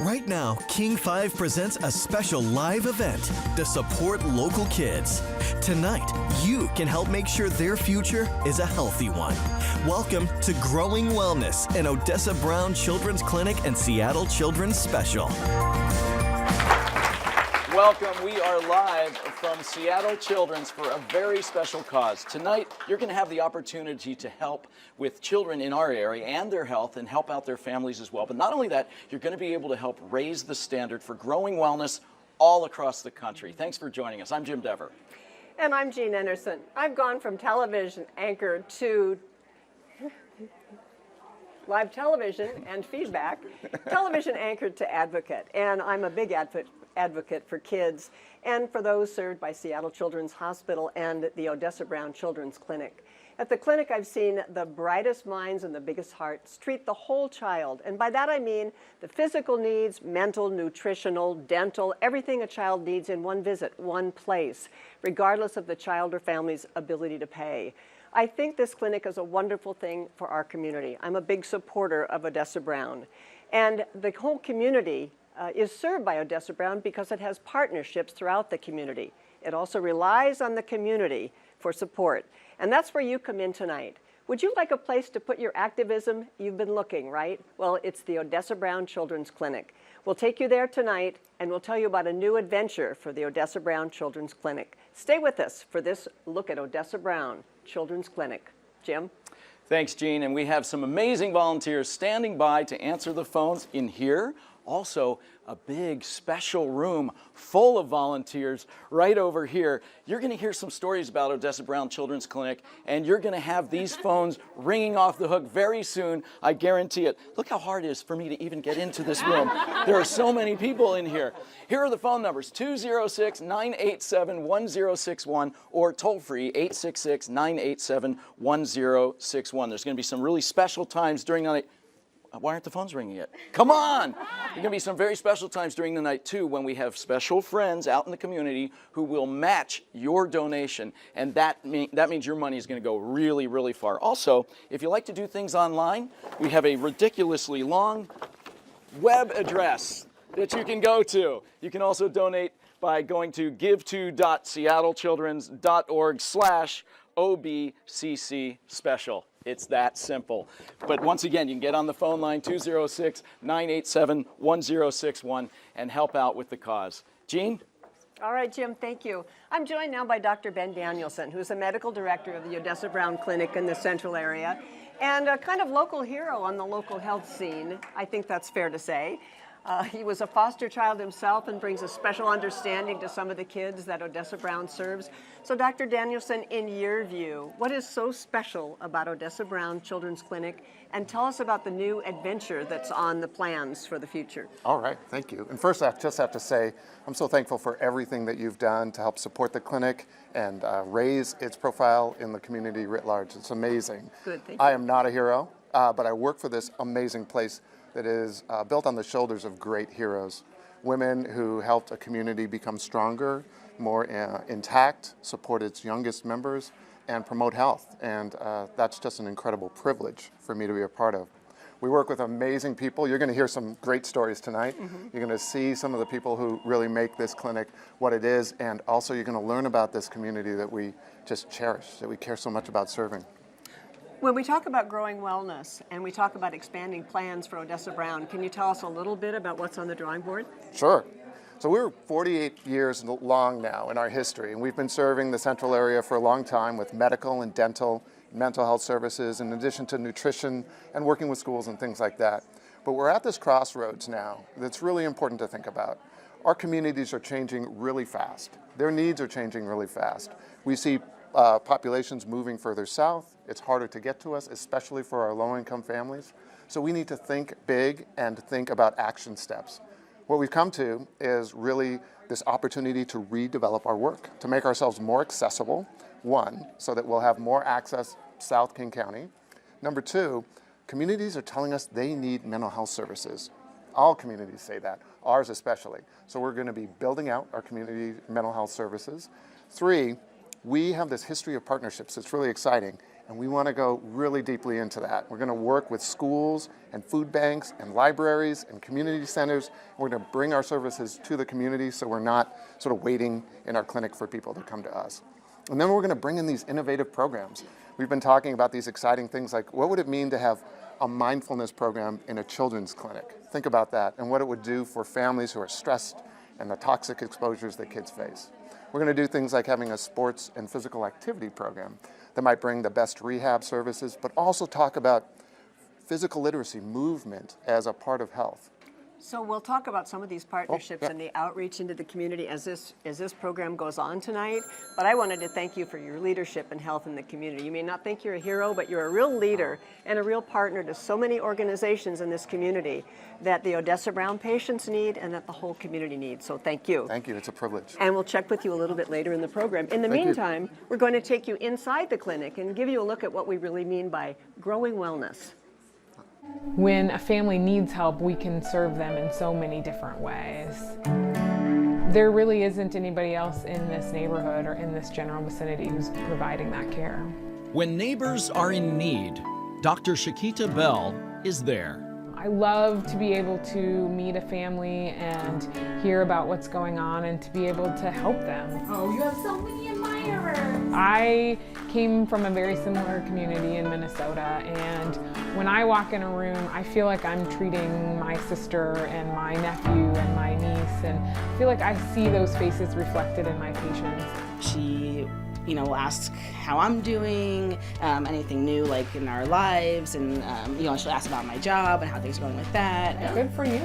Right now, King 5 presents a special live event to support local kids. Tonight, you can help make sure their future is a healthy one. Welcome to Growing Wellness, an Odessa Brown Children's Clinic and Seattle Children's Special. Welcome. We are live from Seattle Children's for a very special cause. Tonight, you're going to have the opportunity to help with children in our area and their health and help out their families as well. But not only that, you're going to be able to help raise the standard for growing wellness all across the country. Thanks for joining us. I'm Jim Dever. And I'm Jean Anderson. I've gone from television anchor to live television and feedback, television anchor to advocate. And I'm a big advocate for kids and for those served by Seattle Children's Hospital and the Odessa Brown Children's Clinic. At the clinic, I've seen the brightest minds and the biggest hearts treat the whole child. And by that I mean the physical needs, mental, nutritional, dental, everything a child needs in one visit, one place, regardless of the child or family's ability to pay. I think this clinic is a wonderful thing for our community. I'm a big supporter of Odessa Brown. And the whole community is served by Odessa Brown because it has partnerships throughout the community. It also relies on the community for support. And that's where you come in tonight. Would you like a place to put your activism? You've been looking, right? Well, it's the Odessa Brown Children's Clinic. We'll take you there tonight, and we'll tell you about a new adventure for the Odessa Brown Children's Clinic. Stay with us for this look at Odessa Brown Children's Clinic. Jim? Thanks, Jean. And we have some amazing volunteers standing by to answer the phones in here. Also, a big special room full of volunteers right over here. You're going to hear some stories about Odessa Brown Children's Clinic, and you're going to have these phones ringing off the hook very soon. I guarantee it. Look how hard it is for me to even get into this room. There are so many people in here. Here are the phone numbers, 206-987-1061 or toll-free 866-987-1061. There's going to be some really special times during the night. Why aren't the phones ringing yet? Come on! There are going to be some very special times during the night, too, when we have special friends out in the community who will match your donation, and that means your money is going to go really, really far. Also, if you like to do things online, we have a ridiculously long web address that you can go to. You can also donate by going to give2.seattlechildrens.org/OBCC special. It's that simple. But once again, you can get on the phone line, 206-987-1061, and help out with the cause. Jean? All right, Jim, thank you. I'm joined now by Dr. Ben Danielson, who's the medical director of the Odessa Brown Clinic in the central area, and a kind of local hero on the local health scene. I think that's fair to say. He was a foster child himself and brings a special understanding to some of the kids that Odessa Brown serves. So Dr. Danielson, in your view, what is so special about Odessa Brown Children's Clinic? And tell us about the new adventure that's on the plans for the future. All right, thank you. And first, I just have to say, I'm so thankful for everything that you've done to help support the clinic and raise its profile in the community writ large. It's amazing. Good, thank you. I am not a hero, but I work for this amazing place that is built on the shoulders of great heroes. Women who helped a community become stronger, more intact, support its youngest members, and promote health. And that's just an incredible privilege for me to be a part of. We work with amazing people. You're going to hear some great stories tonight. Mm-hmm. You're going to see some of the people who really make this clinic what it is, and also you're going to learn about this community that we just cherish, that we care so much about serving. When we talk about growing wellness and we talk about expanding plans for Odessa Brown, can you tell us a little bit about what's on the drawing board? Sure. So we're 48 years long now in our history, and we've been serving the central area for a long time with medical and dental, mental health services, in addition to nutrition and working with schools and things like that. But we're at this crossroads now that's really important to think about. Our communities are changing really fast. Their needs are changing really fast. We see populations moving further south. It's harder to get to us, especially for our low-income families. So we need to think big and think about action steps. What we've come to is really this opportunity to redevelop our work, to make ourselves more accessible, one, so that we'll have more access South King County. Number two, communities are telling us they need mental health services. All communities say that, ours especially. So we're going to be building out our community mental health services. Three, we have this history of partnerships that's really exciting. And we want to go really deeply into that. We're going to work with schools and food banks and libraries and community centers. We're going to bring our services to the community so we're not sort of waiting in our clinic for people to come to us. And then we're going to bring in these innovative programs. We've been talking about these exciting things like what would it mean to have a mindfulness program in a children's clinic? Think about that and what it would do for families who are stressed and the toxic exposures that kids face. We're going to do things like having a sports and physical activity program that might bring the best rehab services, but also talk about physical literacy, movement as a part of health. So we'll talk about some of these partnerships and the outreach into the community as this program goes on tonight. But I wanted to thank you for your leadership in health in the community. You may not think you're a hero, but you're a real leader and a real partner to so many organizations in this community that the Odessa Brown patients need and that the whole community needs. So thank you. Thank you. It's a privilege. And we'll check with you a little bit later in the program. In the meantime, we're going to take you inside the clinic and give you a look at what we really mean by growing wellness. When a family needs help, we can serve them in so many different ways. There really isn't anybody else in this neighborhood or in this general vicinity who's providing that care. When neighbors are in need, Dr. Shakita Bell is there. I love to be able to meet a family and hear about what's going on and to be able to help them. Oh, you have so many admirers. I came from a very similar community in Minnesota, and when I walk in a room, I feel like I'm treating my sister and my nephew and my niece, and I feel like I see those faces reflected in my patients. She, will ask how I'm doing, anything new like in our lives, and she'll ask about my job and how things are going with that. Good for you.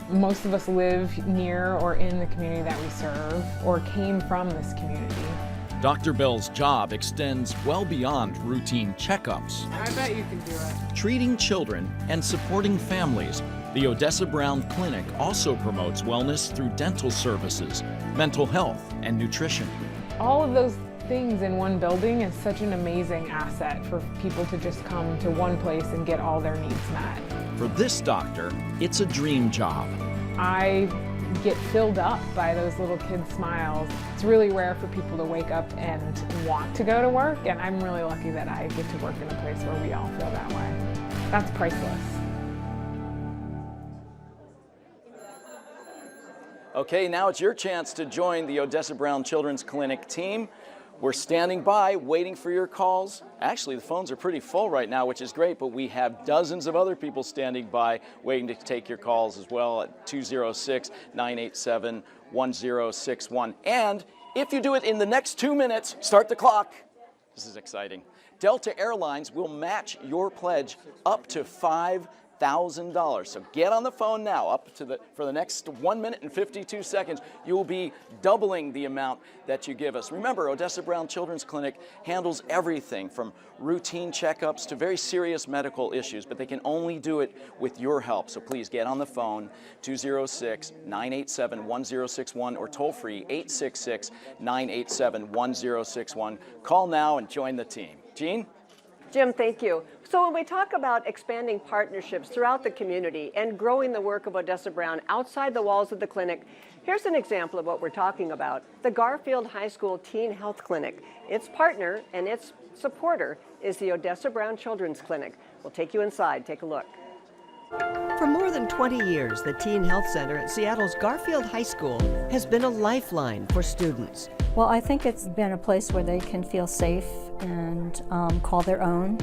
Most of us live near or in the community that we serve or came from this community. Dr. Bell's job extends well beyond routine checkups. I bet you can do it. Treating children and supporting families, the Odessa Brown Clinic also promotes wellness through dental services, mental health, and nutrition. All of those things in one building is such an amazing asset for people to just come to one place and get all their needs met. For this doctor, it's a dream job. I get filled up by those little kids' smiles. It's really rare for people to wake up and want to go to work, and I'm really lucky that I get to work in a place where we all feel that way. That's priceless. Okay, now it's your chance to join the Odessa Brown Children's Clinic team. We're standing by, waiting for your calls. Actually, the phones are pretty full right now, which is great, but we have dozens of other people standing by, waiting to take your calls as well at 206-987-1061. And if you do it in the next 2 minutes, start the clock. This is exciting. Delta Airlines will match your pledge up to $5,000. So get on the phone now. For the next 1 minute and 52 seconds, you will be doubling the amount that you give us. Remember, Odessa Brown Children's Clinic handles everything from routine checkups to very serious medical issues, but they can only do it with your help. So please get on the phone, 206-987-1061, or toll free 866-987-1061. Call now and join the team. Jean? Jim, thank you. So when we talk about expanding partnerships throughout the community and growing the work of Odessa Brown outside the walls of the clinic, here's an example of what we're talking about. The Garfield High School Teen Health Clinic. Its partner and its supporter is the Odessa Brown Children's Clinic. We'll take you inside. Take a look. For more than 20 years, the Teen Health Center at Seattle's Garfield High School has been a lifeline for students. Well, I think it's been a place where they can feel safe and call their own.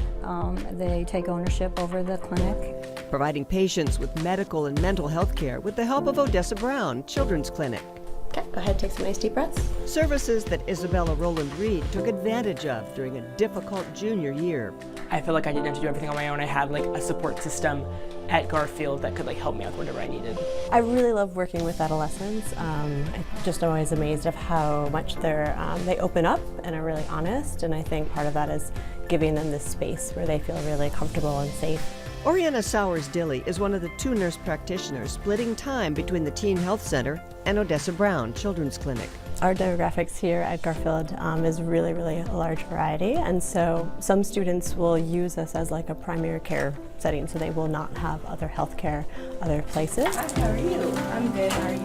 They take ownership over the clinic. Providing patients with medical and mental health care with the help of Odessa Brown Children's Clinic. Okay, go ahead, take some nice deep breaths. Services that Isabella Rowland Reed took advantage of during a difficult junior year. I feel like I didn't have to do everything on my own. I had a support system at Garfield that could help me out whatever I needed. I really love working with adolescents. I'm just always amazed of how much they open up and are really honest, and I think part of that is giving them this space where they feel really comfortable and safe. Oriana Sowers-Dilly is one of the 2 nurse practitioners splitting time between the Teen Health Center and Odessa Brown Children's Clinic. Our demographics here at Garfield is really a large variety, and so some students will use us as a primary care setting, so they will not have other health care other places. How are you? I'm good. How are you?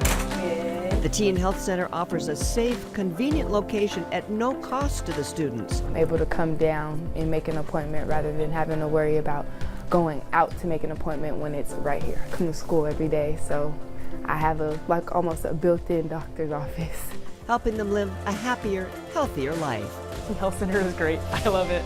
Good. The Teen Health Center offers a safe, convenient location at no cost to the students. I'm able to come down and make an appointment rather than having to worry about going out to make an appointment when it's right here. I come to school every day, so I have almost a built-in doctor's office. Helping them live a happier, healthier life. The health center is great. I love it.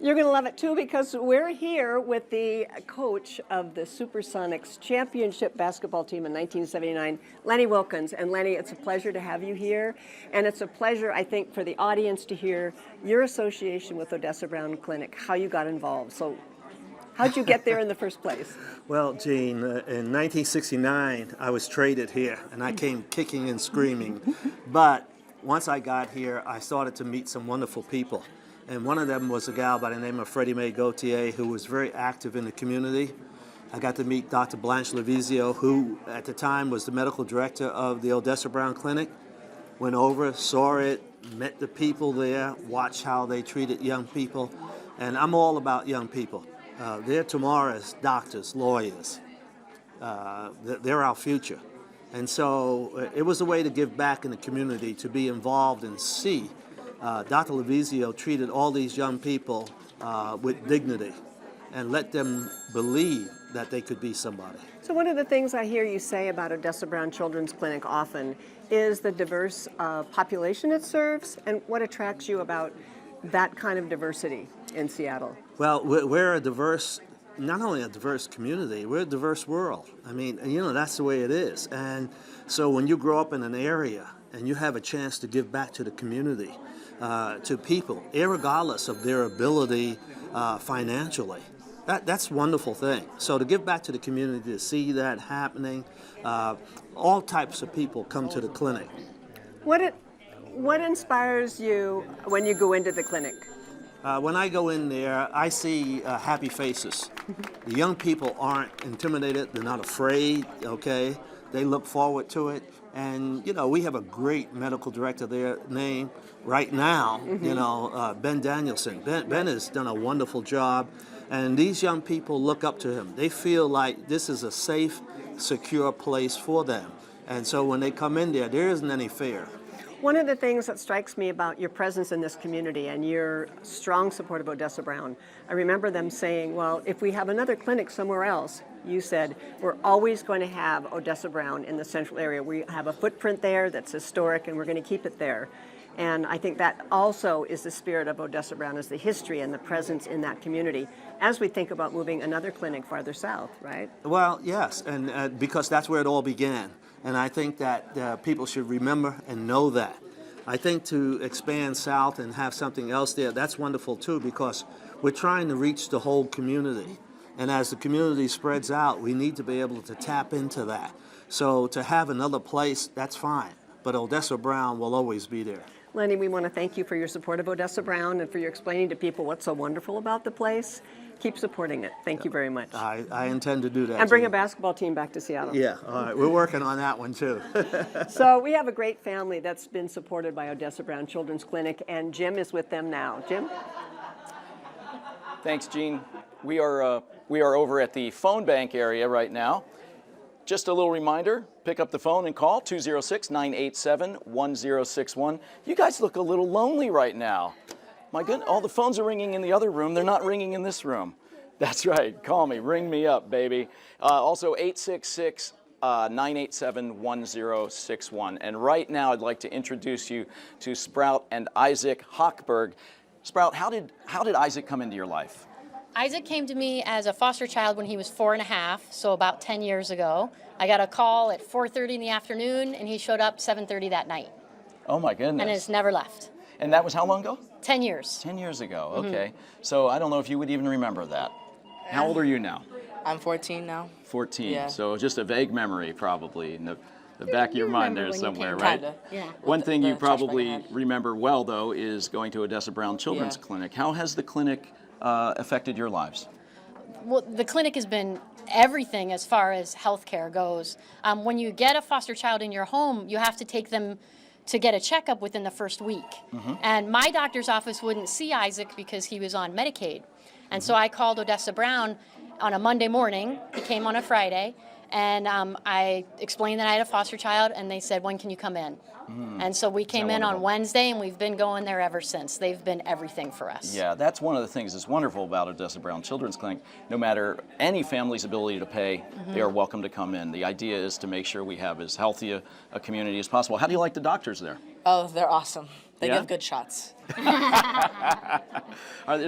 You're going to love it too, because we're here with the coach of the Supersonics championship basketball team in 1979, Lenny Wilkins. And Lenny, it's a pleasure to have you here. And it's a pleasure, I think, for the audience to hear your association with Odessa Brown Clinic, how you got involved. So how'd you get there in the first place? Well, Jean, in 1969, I was traded here, and I came kicking and screaming. But once I got here, I started to meet some wonderful people. And one of them was a gal by the name of Freddie Mae Gauthier, who was very active in the community. I got to meet Dr. Blanche Levizio, who at the time was the medical director of the Odessa Brown Clinic. Went over, saw it, met the people there, watched how they treated young people. And I'm all about young people. They're tomorrow's doctors, lawyers. They're our future. And so it was a way to give back in the community, to be involved and see. Dr. Levizio treated all these young people with dignity and let them believe that they could be somebody. So one of the things I hear you say about Odessa Brown Children's Clinic often is the diverse population it serves, and what attracts you about that kind of diversity in Seattle? Well, we're a diverse, not only a diverse community, we're a diverse world. I mean, you know, that's the way it is. And so when you grow up in an area and you have a chance to give back to the community, to people, irregardless of their ability financially. That's a wonderful thing. So to give back to the community, to see that happening, all types of people come to the clinic. What inspires you when you go into the clinic? When I go in there, I see happy faces. The young people aren't intimidated, they're not afraid, okay? They look forward to it. And, you know, we have a great medical director there named right now, you know, Ben Danielson. Ben has done a wonderful job, and these young people look up to him. They feel like this is a safe, secure place for them. And so when they come in there isn't any fear. One of the things that strikes me about your presence in this community and your strong support of Odessa Brown, I remember them saying, well, if we have another clinic somewhere else, you said, we're always going to have Odessa Brown in the central area. We have a footprint there that's historic, and we're going to keep it there. And I think that also is the spirit of Odessa Brown, is the history and the presence in that community as we think about moving another clinic farther south, right? Well, yes, and because that's where it all began. And I think that people should remember and know that. I think to expand south and have something else there, that's wonderful too, because we're trying to reach the whole community. And as the community spreads out, we need to be able to tap into that. So to have another place, that's fine. But Odessa Brown will always be there. Lenny, we want to thank you for your support of Odessa Brown and for your explaining to people what's so wonderful about the place. Keep supporting it. Thank you very much. I intend to do that. And bring a basketball team back to Seattle. Yeah, all right. We're working on that one too. So we have a great family that's been supported by Odessa Brown Children's Clinic, and Jim is with them now. Jim? Thanks, Jean. We are over at the phone bank area right now. Just a little reminder, pick up the phone and call 206-987-1061. You guys look a little lonely right now. My goodness, all the phones are ringing in the other room. They're not ringing in this room. That's right. Call me. Ring me up, baby. Also, 866-987-1061. And right now, I'd like to introduce you to Sprout and Isaac Hochberg. Sprout, how did Isaac come into your life? Isaac came to me as a foster child when he was 4.5, so about 10 years ago. I got a call at 4:30 in the afternoon, and he showed up 7:30 that night. Oh, my goodness. And has never left. And that was how long ago? 10 years. 10 years ago, okay. So I don't know if you would even remember that. How old are you now? I'm 14 now. 14, Yeah. So just a vague memory probably in the back of your mind there somewhere, right? Kinda. Yeah. One thing you the trash bag I probably had. remember well, though, is going to Odessa Brown Children's Yeah. Clinic. How has the clinic affected your lives? Well, the clinic has been everything as far as healthcare goes. When you get a foster child in your home, you have to take them to get a checkup within the first week. And my doctor's office wouldn't see Isaac because he was on Medicaid. And so I called Odessa Brown on a Monday morning. He came on a Friday. And I explained that I had a foster child, and they said, when can you come in? And so we came in on Wednesday, and we've been going there ever since. They've been everything for us. Yeah, that's one of the things that's wonderful about Odessa Brown Children's Clinic. No matter any family's ability to pay, they are welcome to come in. The idea is to make sure we have as healthy a community as possible. How do you like the doctors there? Oh, they're awesome. They Yeah? give good shots. Is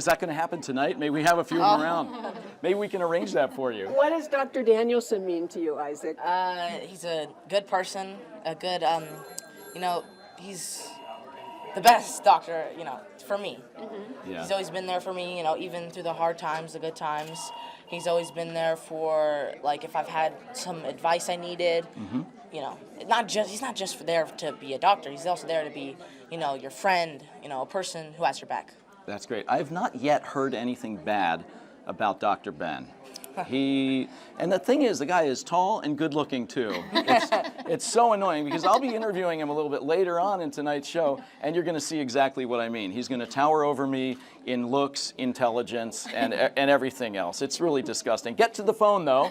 that going to happen tonight? Maybe we have a few of them around. Maybe we can arrange that for you. What does Dr. Danielson mean to you, Isaac? He's a good person, a good, he's the best doctor, for me. Yeah. He's always been there for me, even through the hard times, the good times. He's always been there for, if I've had some advice I needed, he's not just there to be a doctor. He's also there to be, your friend, a person who has your back. That's great. I have not yet heard anything bad about Dr. Ben. And the thing is, the guy is tall and good looking too. It's so annoying because I'll be interviewing him a little bit later on in tonight's show, and you're going to see exactly what I mean. He's going to tower over me in looks, intelligence, and everything else. It's really disgusting. Get to the phone though,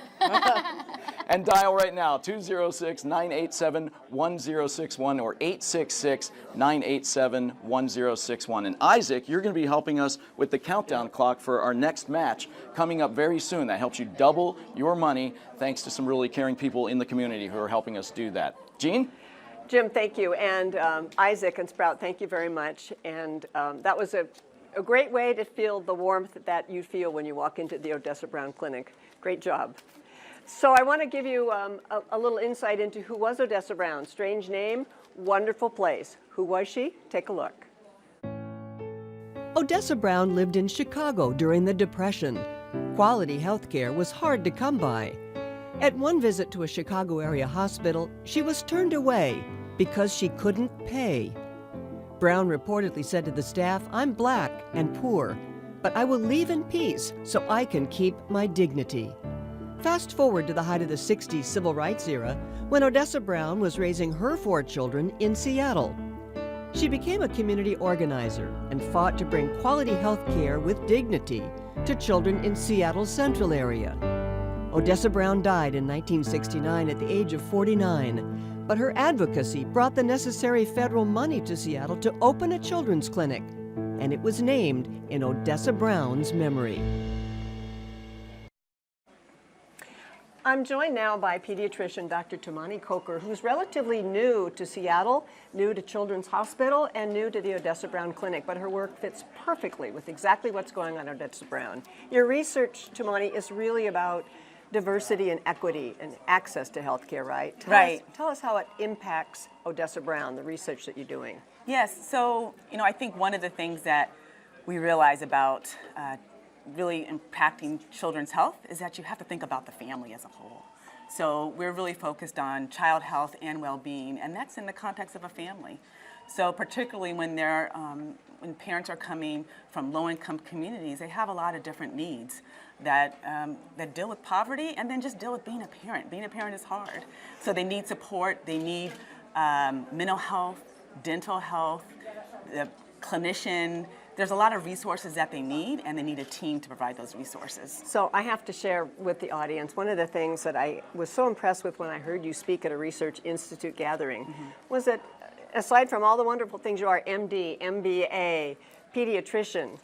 and dial right now, 206-987-1061 or 866-987-1061. And Isaac, you're going to be helping us with the countdown clock for our next match coming up very soon. That helps you double your money thanks to some really caring people in the community who are helping us do that. Jean? Jim, thank you. And Isaac and Sprout, thank you very much. And that was a great way to feel the warmth that you feel when you walk into the Odessa Brown Clinic. Great job. So I want to give you a little insight into who was Odessa Brown. Strange name, wonderful place. Who was she? Take a look. Odessa Brown lived in Chicago during the Depression. Quality health care was hard to come by. At one visit to a Chicago area hospital, she was turned away because she couldn't pay. Brown reportedly said to the staff, "I'm black and poor, but I will leave in peace so I can keep my dignity." Fast forward to the height of the 60s civil rights era, when Odessa Brown was raising her 4 children in Seattle. She became a community organizer and fought to bring quality health care with dignity to children in Seattle's central area. Odessa Brown died in 1969 at the age of 49, but her advocacy brought the necessary federal money to Seattle to open a children's clinic, and it was named in Odessa Brown's memory. I'm joined now by pediatrician Dr. Tamani Coker, who's relatively new to Seattle, new to Children's Hospital, and new to the Odessa Brown Clinic, but her work fits perfectly with exactly what's going on at Odessa Brown. Your research, Tamani, is really about diversity and equity and access to health care, right? Tell us how it impacts Odessa Brown, the research that you're doing. Yes, so, I think one of the things that we realize about really impacting children's health is that you have to think about the family as a whole. So we're really focused on child health and well-being, and that's in the context of a family. So particularly when when parents are coming from low-income communities, they have a lot of different needs that deal with poverty and then just deal with being a parent. Being a parent is hard. So they need support, they need mental health, dental health, the clinician. There's a lot of resources that they need, and they need a team to provide those resources. So I have to share with the audience, one of the things that I was so impressed with when I heard you speak at a Research Institute gathering was that aside from all the wonderful things you are, MD, MBA, pediatrician,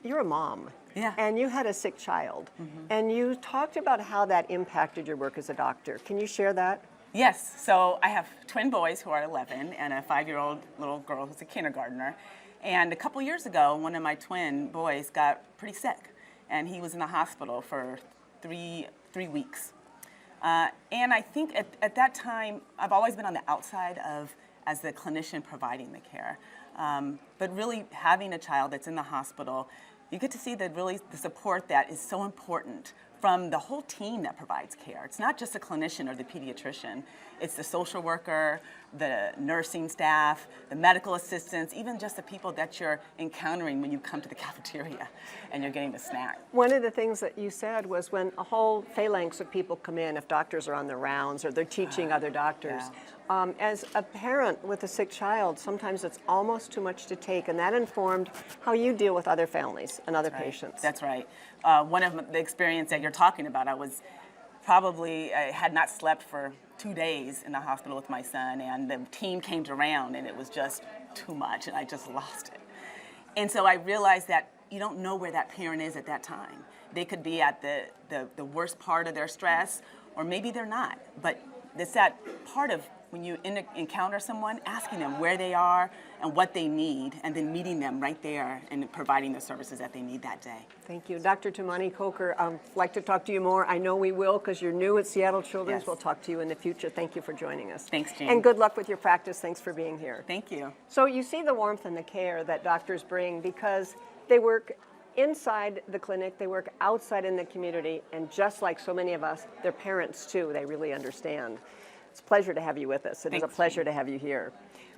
you're a mom. Yeah. And you had a sick child. And you talked about how that impacted your work as a doctor. Can you share that? Yes, so I have twin boys who are 11 and a 5-year-old little girl who's a kindergartner. And a couple years ago, one of my twin boys got pretty sick, and he was in the hospital for three weeks. And I think at that time, I've always been on the outside as the clinician providing the care. But really having a child that's in the hospital, you get to see the support that is so important from the whole team that provides care. It's not just the clinician or the pediatrician. It's the social worker, the nursing staff, the medical assistants, even just the people that you're encountering when you come to the cafeteria and you're getting the snack. One of the things that you said was when a whole phalanx of people come in, if doctors are on their rounds or they're teaching other doctors, as a parent with a sick child, sometimes it's almost too much to take, and that informed how you deal with other families and other patients. That's right. One of the experience that you're talking about, I was I had not slept for 2 days in the hospital with my son, and the team came around, and it was just too much, and I just lost it. And so I realized that you don't know where that parent is at that time. They could be at the worst part of their stress, or maybe they're not. But it's that part of when you encounter someone, asking them where they are and what they need, and then meeting them right there and providing the services that they need that day. Thank you. Dr. Tumani Coker, I'd like to talk to you more. I know we will because you're new at Seattle Children's. Yes. We'll talk to you in the future. Thank you for joining us. Thanks, Jane. And good luck with your practice. Thanks for being here. Thank you. So you see the warmth and the care that doctors bring because they work inside the clinic, they work outside in the community, and just like so many of us, they're parents too. They really understand. It's a pleasure to have you with us. It is a pleasure to have you here.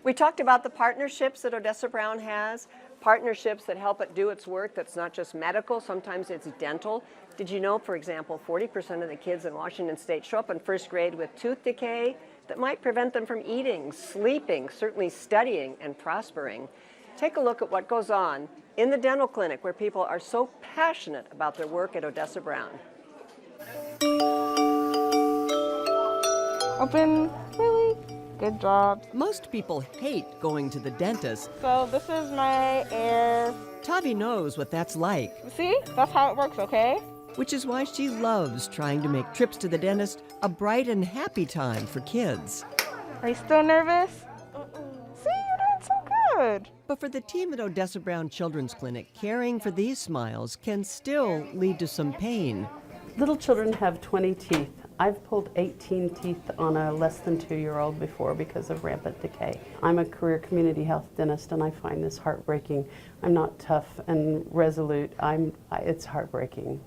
We talked about the partnerships that Odessa Brown has, partnerships that help it do its work that's not just medical, sometimes it's dental. Did you know, for example, 40% of the kids in Washington State show up in first grade with tooth decay that might prevent them from eating, sleeping, certainly studying, and prospering? Take a look at what goes on in the dental clinic where people are so passionate about their work at Odessa Brown. Open, really good job. Most people hate going to the dentist. So this is my ear. Tavi knows what that's like. See, that's how it works, okay? Which is why she loves trying to make trips to the dentist a bright and happy time for kids. Are you still nervous? See, you're doing so good. But for the team at Odessa Brown Children's Clinic, caring for these smiles can still lead to some pain. Little children have 20 teeth. I've pulled 18 teeth on a less than 2-year-old before because of rampant decay. I'm a career community health dentist and I find this heartbreaking. I'm not tough and resolute. It's heartbreaking.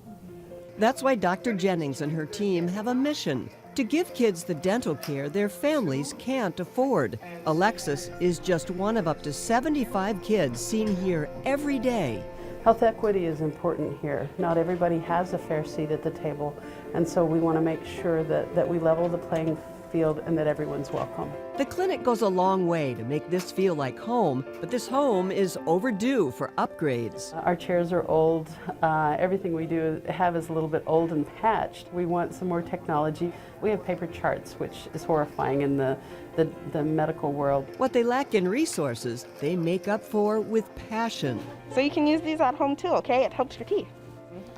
That's why Dr. Jennings and her team have a mission: to give kids the dental care their families can't afford. Alexis is just one of up to 75 kids seen here every day. Health equity is important here. Not everybody has a fair seat at the table, and so we want to make sure that we level the playing field and that everyone's welcome. The clinic goes a long way to make this feel like home, but this home is overdue for upgrades. Our chairs are old. Everything we do have is a little bit old and patched. We want some more technology. We have paper charts, which is horrifying in the medical world. What they lack in resources, they make up for with passion. So you can use these at home too, okay? It helps your teeth.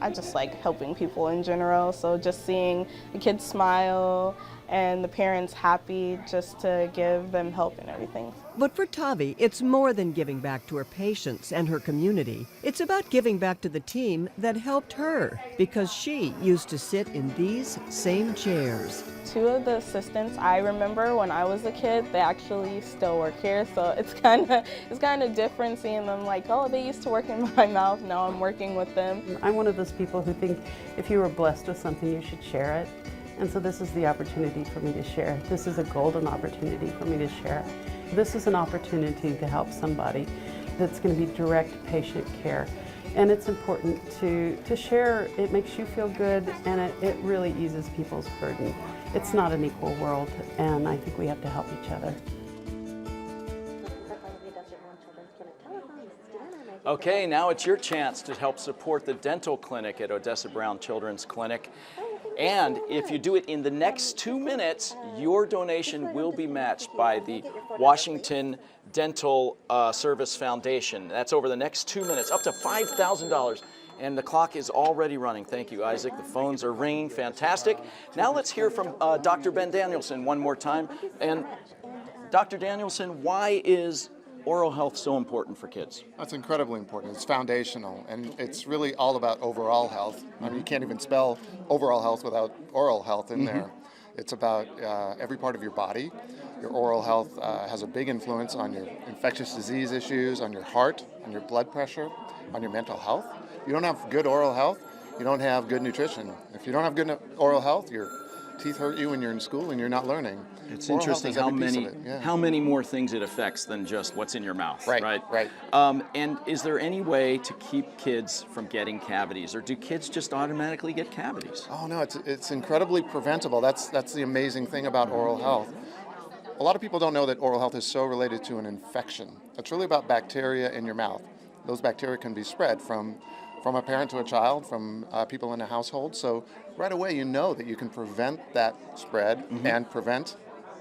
I just like helping people in general, so just seeing the kids smile and the parents happy, just to give them help and everything. But for Tavi, it's more than giving back to her patients and her community. It's about giving back to the team that helped her, because she used to sit in these same chairs. 2 of the assistants I remember when I was a kid, they actually still work here, so it's kind of different seeing them like, oh, they used to work in my mouth, now I'm working with them. I'm one of those people who think if you were blessed with something, you should share it. And so this is the opportunity for me to share. This is a golden opportunity for me to share. This is an opportunity to help somebody that's going to be direct patient care. And it's important to share. It makes you feel good, and it really eases people's burden. It's not an equal world, and I think we have to help each other. Okay, now it's your chance to help support the dental clinic at Odessa Brown Children's Clinic. And if you do it in the next 2 minutes, your donation will be matched by the Washington Dental Service Foundation. That's over the next 2 minutes, up to $5,000. And the clock is already running. Thank you, Isaac. The phones are ringing. Fantastic. Now let's hear from Dr. Ben Danielson one more time. And Dr. Danielson, why is oral health so important for kids? That's incredibly important. It's foundational, and it's really all about overall health. I mean, you can't even spell overall health without oral health in there. It's about every part of your body. Your oral health has a big influence on your infectious disease issues, on your heart, on your blood pressure, on your mental health. You don't have good oral health, you don't have good nutrition. If you don't have good oral health, your teeth hurt you when you're in school and you're not learning. It's Oral interesting health is how every piece of it. how many more things it affects than just what's in your mouth. Right. And is there any way to keep kids from getting cavities, or do kids just automatically get cavities? Oh no, it's incredibly preventable. That's the amazing thing about oral health. A lot of people don't know that oral health is so related to an infection. It's really about bacteria in your mouth. Those bacteria can be spread from from a parent to a child, from people in a household. So right away you know that you can prevent that spread and prevent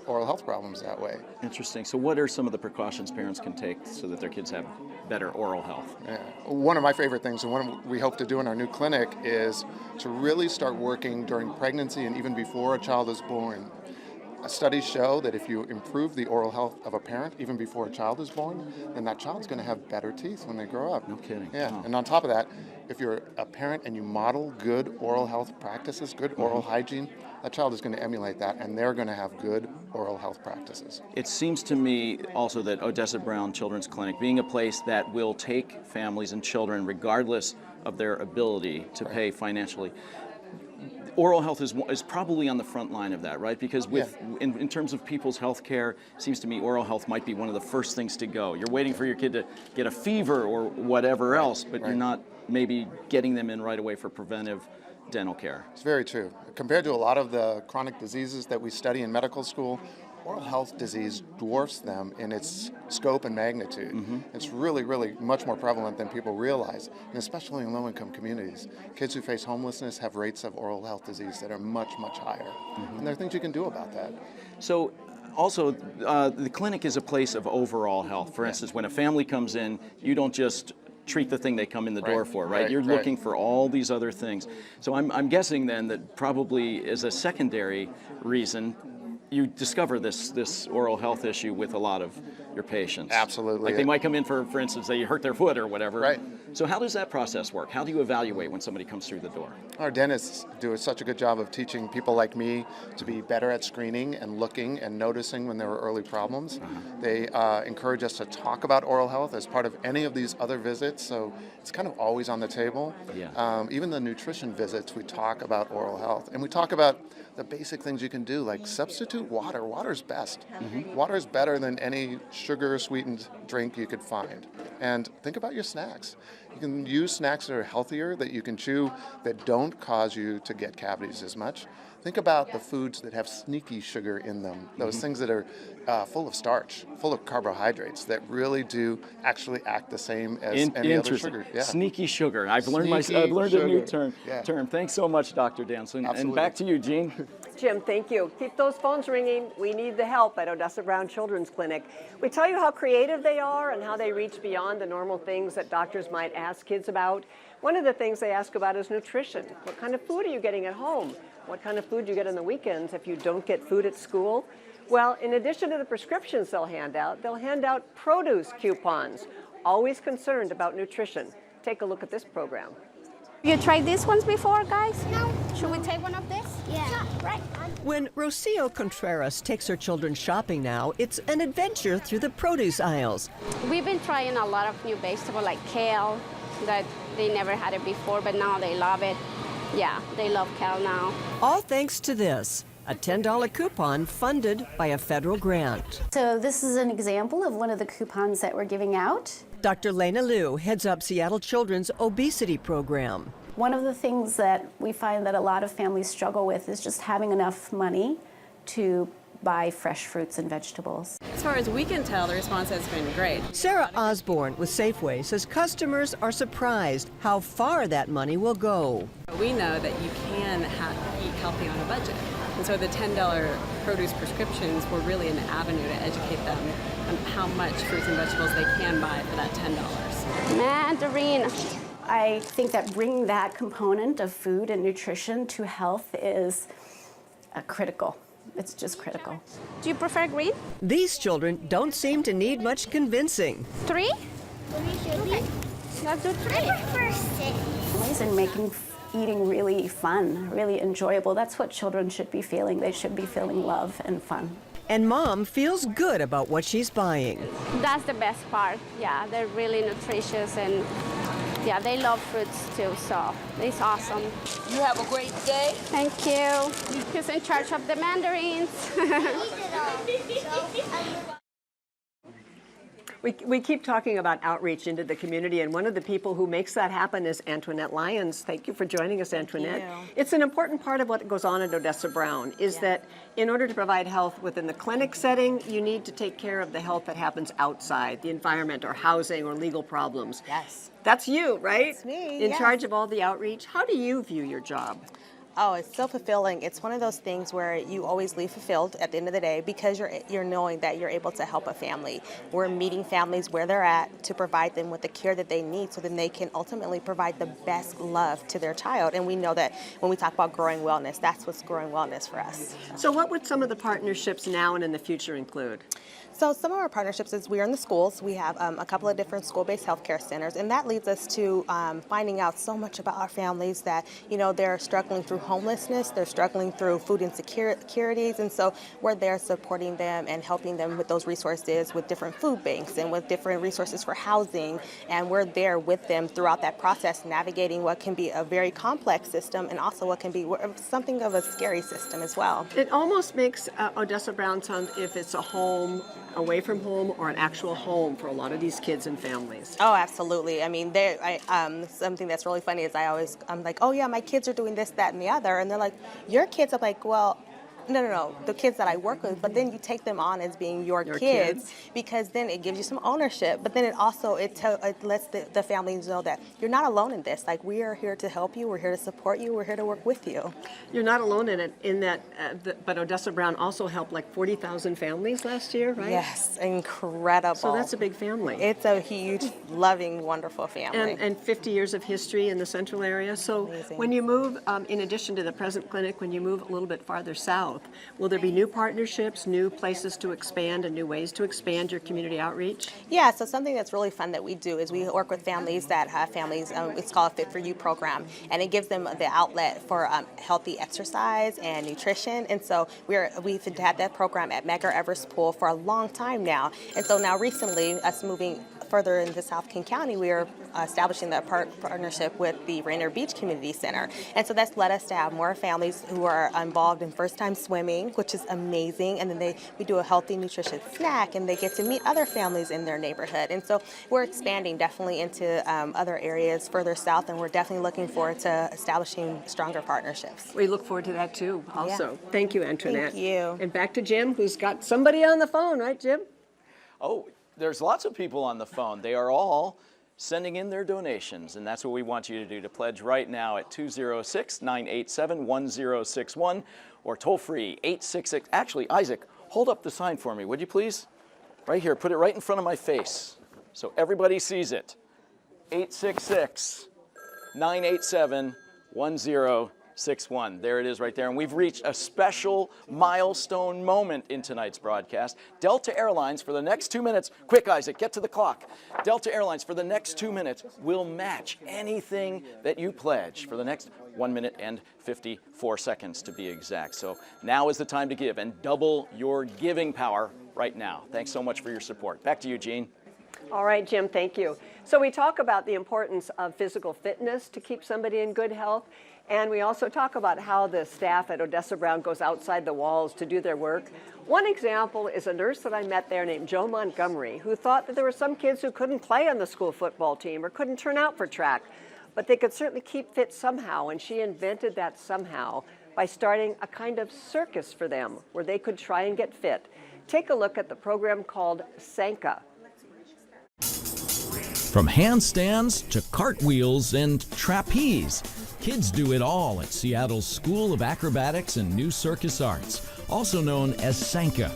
oral health problems that way. Interesting. So what are some of the precautions parents can take so that their kids have better oral health? One of my favorite things, and one we hope to do in our new clinic, is to really start working during pregnancy and even before a child is born. Studies show that if you improve the oral health of a parent even before a child is born, then that child's going to have better teeth when they grow up. No kidding. Yeah, Wow. and on top of that, if you're a parent and you model good oral health practices, good oral hygiene, that child is going to emulate that, and they're going to have good oral health practices. It seems to me also that Odessa Brown Children's Clinic, being a place that will take families and children regardless of their ability to pay financially, oral health is probably on the front line of that, right? Because in terms of people's health care, it seems to me oral health might be one of the first things to go. You're waiting for your kid to get a fever or whatever else, but you're not maybe getting them in right away for preventive dental care. It's very true. Compared to a lot of the chronic diseases that we study in medical school, oral health disease dwarfs them in its scope and magnitude. It's really, really much more prevalent than people realize, and especially in low-income communities. Kids who face homelessness have rates of oral health disease that are much, much higher. And there are things you can do about that. So also, the clinic is a place of overall health. For instance, when a family comes in, you don't just treat the thing they come in the door for, right? You're looking for all these other things. So I'm guessing then that probably as a secondary reason, you discover this oral health issue with a lot of your patients. Absolutely. Like they might come in for instance, they hurt their foot or whatever. Right. So how does that process work? How do you evaluate when somebody comes through the door? Our dentists do such a good job of teaching people like me to be better at screening and looking and noticing when there are early problems. They encourage us to talk about oral health as part of any of these other visits, so it's kind of always on the table. Even the nutrition visits, we talk about oral health. And we talk about the basic things you can do, like substitute water. Water's best. Water is better than any sugar-sweetened drink you could find. And think about your snacks. You can use snacks that are healthier, that you can chew, that don't cause you to get cavities as much. Think about the foods that have sneaky sugar in them, those things that are full of starch, full of carbohydrates, that really do actually act the same as any other sugar. Sneaky sugar. I've learned a new term. Thanks so much, Dr. Danson. And back to you, Jean. Jim, thank you. Keep those phones ringing. We need the help at Odessa Brown Children's Clinic. We tell you how creative they are and how they reach beyond the normal things that doctors might ask kids about. One of the things they ask about is nutrition. What kind of food are you getting at home? What kind of food you get on the weekends if you don't get food at school? Well, in addition to the prescriptions they'll hand out produce coupons. Always concerned about nutrition. Take a look at this program. You tried these ones before, guys? No. Should we take one of this? Yeah. Right. When Rocio Contreras takes her children shopping now, it's an adventure through the produce aisles. We've been trying a lot of new vegetables like kale that they never had it before, but now they love it. Yeah, they love kale now. All thanks to this, a $10 coupon funded by a federal grant. So this is an example of one of the coupons that we're giving out. Dr. Lena Liu heads up Seattle Children's obesity program. One of the things that we find that a lot of families struggle with is just having enough money to buy fresh fruits and vegetables. As far as we can tell, the response has been great. Sarah Osborne with Safeway says customers are surprised how far that money will go. We know that you can eat healthy on a budget. And so the $10 produce prescriptions were really an avenue to educate them on how much fruits and vegetables they can buy for that $10. Mandarin. I think that bringing that component of food and nutrition to health is critical. It's just critical. Do you prefer green? These children don't seem to need much convincing. 3? Okay. Let's do 3. And making eating really fun, really enjoyable. That's what children should be feeling. They should be feeling love and fun. And Mom feels good about what she's buying. That's the best part. Yeah, they're really nutritious and yeah, they love fruits too, so it's awesome. You have a great day. Thank you. Who's in charge of the mandarins? We keep talking about outreach into the community, and one of the people who makes that happen is Antoinette Lyons. Thank you for joining us, Antoinette. It's an important part of what goes on at Odessa Brown is that in order to provide health within the clinic setting, you need to take care of the health that happens outside, the environment or housing or legal problems. Yes. That's you, right? That's me, In yes. charge of all the outreach. How do you view your job? Oh, it's so fulfilling. It's one of those things where you always leave fulfilled at the end of the day because you're knowing that you're able to help a family. We're meeting families where they're at to provide them with the care that they need so then they can ultimately provide the best love to their child. And we know that when we talk about growing wellness, that's what's growing wellness for us. So what would some of the partnerships now and in the future include? So some of our partnerships is we are in the schools. We have a couple of different school-based healthcare centers, and that leads us to finding out so much about our families that, you know, they're struggling through homelessness, they're struggling through food insecurities, and so we're there supporting them and helping them with those resources with different food banks and with different resources for housing, and we're there with them throughout that process, navigating what can be a very complex system and also what can be something of a scary system as well. It almost makes Odessa Brown sound if it's a home away from home or an actual home for a lot of these kids and families. Oh, absolutely. I mean, something that's really funny is I'm like, oh yeah, my kids are doing this, that, and the other, and they're like, your kids? I'm like, well, no, the kids that I work with, but then you take them on as being your kids because then it gives you some ownership, but then it also, it lets the families know that you're not alone in this. Like, we are here to help you, we're here to support you, we're here to work with you. You're not alone in it, in that, but Odessa Brown also helped like 40,000 families last year, right? Yes, incredible. So that's a big family. It's a huge, loving, wonderful family. And 50 years of history in the central area. So when you move, in addition to the present clinic, when you move a little bit farther south, will there be new partnerships, new places to expand, and new ways to expand your community outreach? Yeah, so something that's really fun that we do is we work with families that have families, it's called a Fit For You program, and it gives them the outlet for healthy exercise and nutrition, and so we've had that program at Medgar Evers Pool for a long time now, and so now recently, us moving further into South King County, we are establishing that partnership with the Rainier Beach Community Center. And so that's led us to have more families who are involved in first-time swimming, which is amazing. And then we do a healthy, nutritious snack, and they get to meet other families in their neighborhood. And so we're expanding definitely into other areas further south, and we're definitely looking forward to establishing stronger partnerships. We look forward to that too, also. Yeah. Thank you, Antoinette. Thank you. And back to Jim, who's got somebody on the phone, right, Jim? Oh, there's lots of people on the phone. They are all sending in their donations, and that's what we want you to do, to pledge right now at 206-987-1061 or toll free 866. Actually, Isaac, hold up the sign for me, would you please? Right here, put it right in front of my face so everybody sees it. 866-987-1061. There it is right there. And we've reached a special milestone moment in tonight's broadcast. Delta Airlines for the next 2 minutes, quick Isaac, get to the clock. Delta Airlines for the next 2 minutes will match anything that you pledge for the next 1 minute and 54 seconds to be exact. So now is the time to give and double your giving power right now. Thanks so much for your support. Back to you, Jean. All right, Jim, thank you. So we talk about the importance of physical fitness to keep somebody in good health. And we also talk about how the staff at Odessa Brown goes outside the walls to do their work. One example is a nurse that I met there named Jo Montgomery, who thought that there were some kids who couldn't play on the school football team or couldn't turn out for track, but they could certainly keep fit somehow, and she invented that somehow by starting a kind of circus for them where they could try and get fit. Take a look at the program called Sanka. From handstands to cartwheels and trapeze, kids do it all at Seattle's School of Acrobatics and New Circus Arts, also known as Sanka.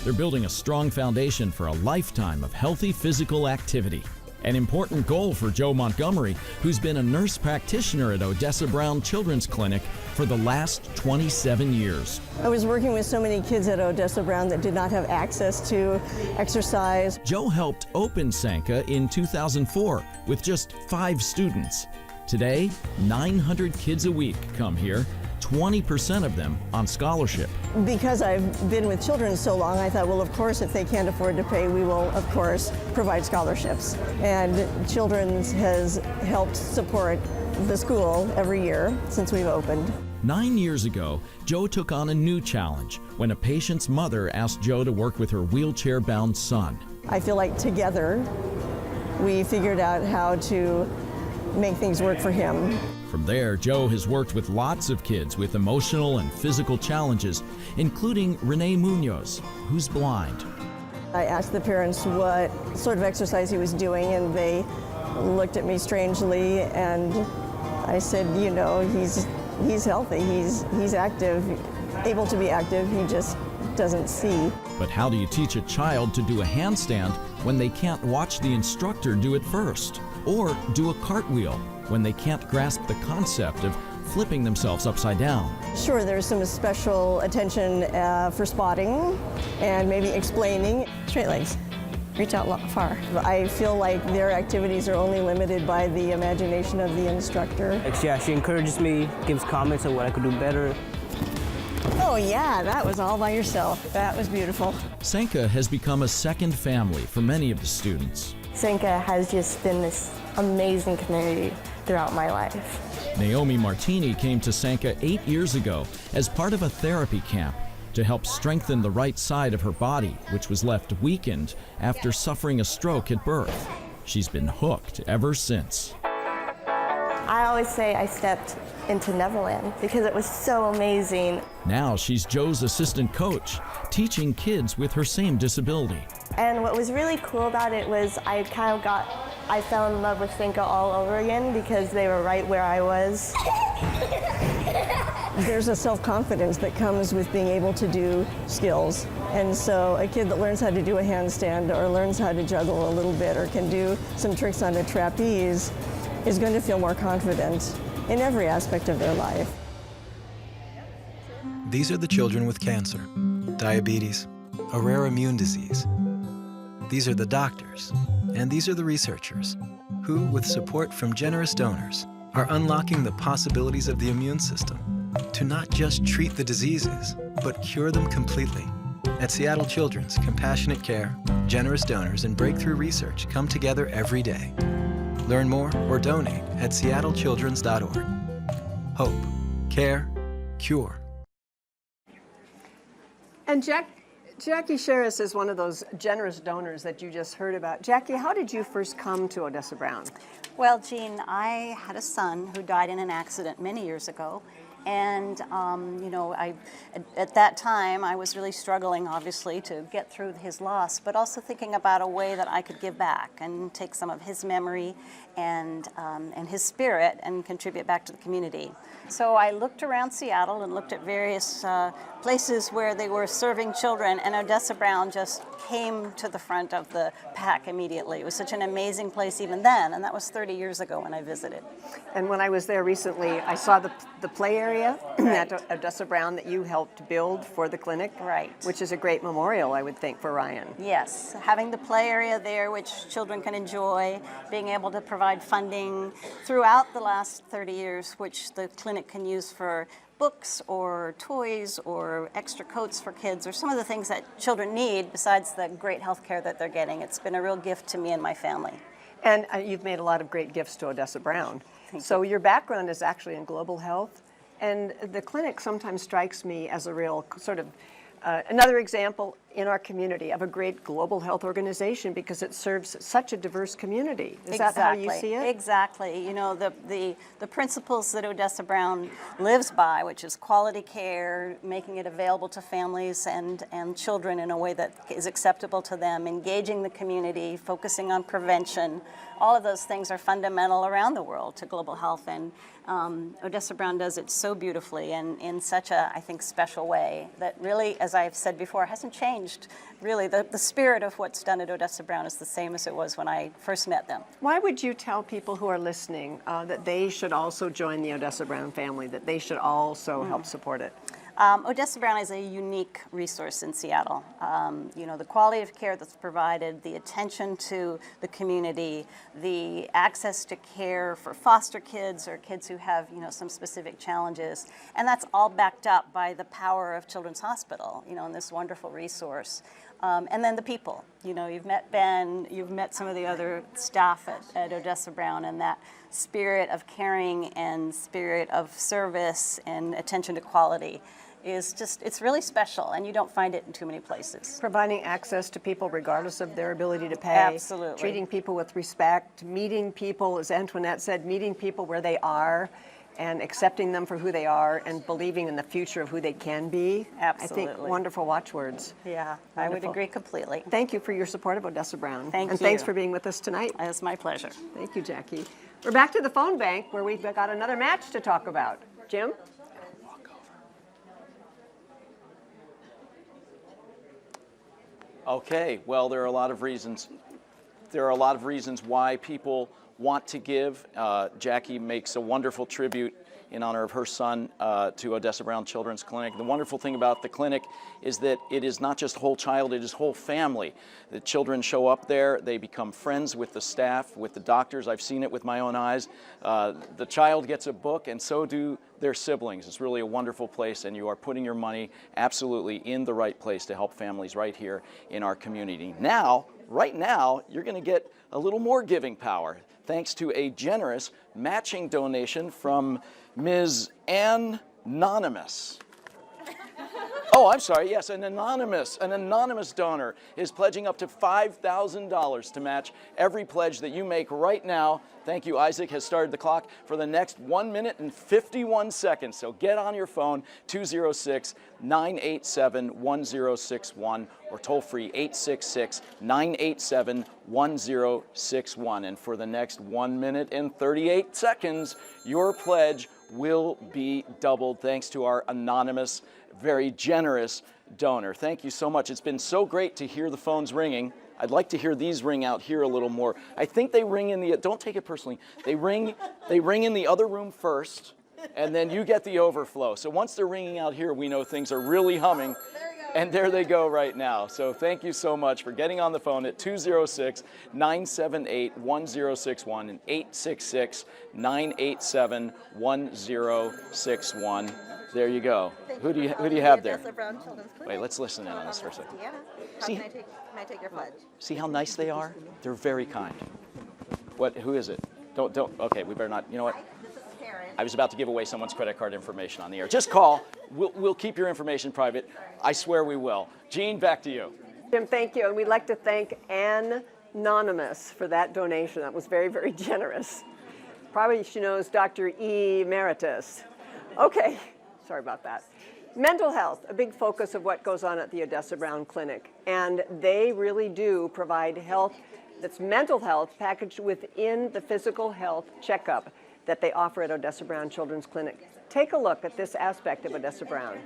They're building a strong foundation for a lifetime of healthy physical activity. An important goal for Jo Montgomery, who's been a nurse practitioner at Odessa Brown Children's Clinic for the last 27 years. I was working with so many kids at Odessa Brown that did not have access to exercise. Jo helped open Sanka in 2004 with just 5 students. Today, 900 kids a week come here, 20% of them on scholarship. Because I've been with children so long, I thought, well, of course, if they can't afford to pay, we will, of course, provide scholarships. And Children's has helped support the school every year since we've opened. 9 years ago, Jo took on a new challenge when a patient's mother asked Jo to work with her wheelchair-bound son. I feel like together we figured out how to make things work for him. From there, Joe has worked with lots of kids with emotional and physical challenges, including Renee Munoz, who's blind. I asked the parents what sort of exercise he was doing, and they looked at me strangely, and I said, you know, he's healthy, he's active, able to be active, he just doesn't see. But how do you teach a child to do a handstand when they can't watch the instructor do it first? Or do a cartwheel when they can't grasp the concept of flipping themselves upside down? Sure, there's some special attention for spotting and maybe explaining. Straight legs, reach out far. I feel like their activities are only limited by the imagination of the instructor. Yeah, she encourages me, gives comments on what I could do better. Oh yeah, that was all by yourself. That was beautiful. Sanka has become a second family for many of the students. Sanka has just been this amazing community throughout my life. Naomi Martini came to Sanka 8 years ago as part of a therapy camp to help strengthen the right side of her body, which was left weakened after suffering a stroke at birth. She's been hooked ever since. I always say I stepped into Neverland because it was so amazing. Now she's Joe's assistant coach, teaching kids with her same disability. And what was really cool about it was I fell in love with Sanka all over again because they were right where I was. There's a self-confidence that comes with being able to do skills. And so a kid that learns how to do a handstand or learns how to juggle a little bit or can do some tricks on a trapeze is going to feel more confident in every aspect of their life. These are the children with cancer, diabetes, a rare immune disease. These are the doctors, and these are the researchers, who, with support from generous donors, are unlocking the possibilities of the immune system to not just treat the diseases, but cure them completely. At Seattle Children's, compassionate care, generous donors, and breakthrough research come together every day. Learn more or donate at seattlechildrens.org. Hope, care, cure. And Jackie Sherris is one of those generous donors that you just heard about. Jackie, how did you first come to Odessa Brown? Well, Jean, I had a son who died in an accident many years ago. And, you know, at that time, I was really struggling, obviously, to get through his loss, but also thinking about a way that I could give back and take some of his memory and his spirit and contribute back to the community. So I looked around Seattle and looked at various places where they were serving children, and Odessa Brown just came to the front of the pack immediately. It was such an amazing place even then, and that was 30 years ago when I visited. And when I was there recently, I saw the play area at Odessa Brown that you helped build for the clinic, right? Which is a great memorial, I would think, for Ryan. Yes, having the play area there, which children can enjoy, being able to provide funding throughout the last 30 years, which the clinic can use for books or toys or extra coats for kids or some of the things that children need besides the great health care that they're getting. It's been a real gift to me and my family. And you've made a lot of great gifts to Odessa Brown. So your background is actually in global health, and the clinic sometimes strikes me as a real sort of another example in our community of a great global health organization because it serves such a diverse community. Is that how you see it? Exactly. You know, the principles that Odessa Brown lives by, which is quality care, making it available to families and children in a way that is acceptable to them, engaging the community, focusing on prevention, all of those things are fundamental around the world to global health, and Odessa Brown does it so beautifully and in such a, I think, special way that really, as I've said before, hasn't changed. Really, the spirit of what's done at Odessa Brown is the same as it was when I first met them. Why would you tell people who are listening that they should also join the Odessa Brown family, that they should also help support it? Odessa Brown is a unique resource in Seattle. You know, the quality of care that's provided, the attention to the community, the access to care for foster kids or kids who have, you know, some specific challenges. And that's all backed up by the power of Children's Hospital, you know, and this wonderful resource. And then the people. You know, you've met Ben, you've met some of the other staff at Odessa Brown, and that spirit of caring and spirit of service and attention to quality is just, it's really special, and you don't find it in too many places. Providing access to people regardless of their ability to pay. Absolutely. Treating people with respect, meeting people, as Antoinette said, meeting people where they are and accepting them for who they are and believing in the future of who they can be. Absolutely. I think wonderful watchwords. Yeah, I would Wonderful. agree completely. Thank you for your support of Odessa Brown. Thank and you. thanks for being with us tonight. It's my pleasure. Thank you, Jackie. We're back to the phone bank where we've got another match to talk about. Jim? Okay, well, there are a lot of reasons. There are a lot of reasons why people want to give. Jackie makes a wonderful tribute in honor of her son to Odessa Brown Children's Clinic. The wonderful thing about the clinic is that it is not just whole child, it is whole family. The children show up there, they become friends with the staff, with the doctors. I've seen it with my own eyes. The child gets a book and so do their siblings. It's really a wonderful place, and you are putting your money absolutely in the right place to help families right here in our community. Now, right now, you're going to get a little more giving power thanks to a generous matching donation from Ms. Anonymous. Oh, I'm sorry, yes, an anonymous donor is pledging up to $5,000 to match every pledge that you make right now. Thank you. Isaac has started the clock for the next 1 minute and 51 seconds. So get on your phone, 206-987-1061, or toll free 866-987-1061. And for the next 1 minute and 38 seconds, your pledge will be doubled thanks to our anonymous, very generous donor. Thank you so much. It's been so great to hear the phones ringing. I'd like to hear these ring out here a little more. I think they ring in the, don't take it personally, they ring in the other room first, and then you get the overflow. So once they're ringing out here, we know things are really humming. And there they go right now. So thank you so much for getting on the phone at 206-978-1061 and 866-987-1061. There you go. Who do you have there? Wait, let's listen in on this for a second. See, Can I take your pledge? see how nice they are? They're very kind. Who is it? Don't, okay, we better not, you know what? I was about to give away someone's credit card information on the air. Just call. We'll keep your information private. I swear we will. Jean, back to you. Jim, thank you. And we'd like to thank Anonymous for that donation. That was very, very generous. Probably she knows Dr. E. Emeritus. Okay, sorry about that. Mental health, a big focus of what goes on at the Odessa Brown Clinic. And they really do provide health that's mental health packaged within the physical health checkup that they offer at Odessa Brown Children's Clinic. Take a look at this aspect of Odessa Brown.